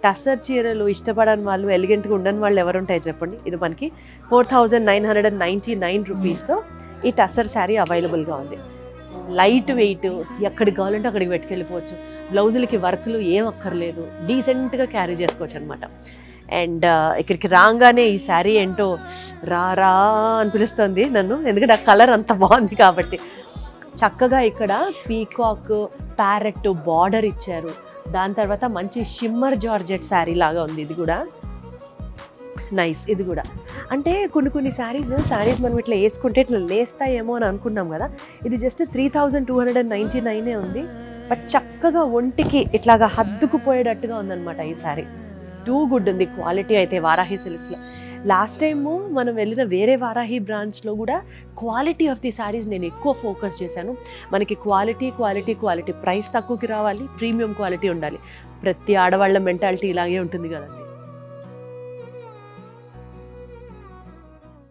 టస్సర్ చీరలు ఇష్టపడని వాళ్ళు, ఎలిగెంట్గా ఉండని వాళ్ళు ఎవరు ఉంటాయి చెప్పండి. ఇది మనకి 4999 రూపీస్తో ఈ టస్సర్ శారీ అవైలబుల్గా ఉంది. లైట్ వెయిట్, ఎక్కడికి కావాలంటే అక్కడికి పెట్టుకెళ్ళిపోవచ్చు. బ్లౌజులకి వర్క్లు ఏం అక్కర్లేదు, డీసెంట్గా క్యారీ చేసుకోవచ్చు అనమాట. అండ్ ఇక్కడికి రాగానే ఈ శారీ ఏంటో రా అనిపిస్తుంది నన్ను, ఎందుకంటే ఆ కలర్ అంత బాగుంది కాబట్టి. చక్కగా ఇక్కడ పీకాక్ ప్యారెట్ బార్డర్ ఇచ్చారు. దాని తర్వాత మంచి షిమ్మర్ జార్జెట్ శారీ లాగా ఉంది. ఇది కూడా నైస్. ఇది కూడా అంటే కొన్ని శారీస్ మనం ఇట్లా వేసుకుంటే ఇట్లా లేస్తాయేమో అని అనుకున్నాం కదా. ఇది జస్ట్ 3299 ఉంది. బట్ చక్కగా ఒంటికి ఇట్లాగా హద్దుకుపోయేటట్టుగా ఉందన్నమాట ఈ శారీ. టూ గుడ్ ఉంది క్వాలిటీ అయితే వారాహి సిల్క్స్లో. లాస్ట్ టైము మనం వెళ్ళిన వేరే వారాహి బ్రాంచ్లో కూడా క్వాలిటీ ఆఫ్ ది శారీస్ నేను ఎక్కువ ఫోకస్ చేశాను. మనకి క్వాలిటీ ప్రైస్ తక్కువకి రావాలి, ప్రీమియం క్వాలిటీ ఉండాలి. ప్రతి ఆడవాళ్ళ మెంటాలిటీ ఇలాగే ఉంటుంది కదండి.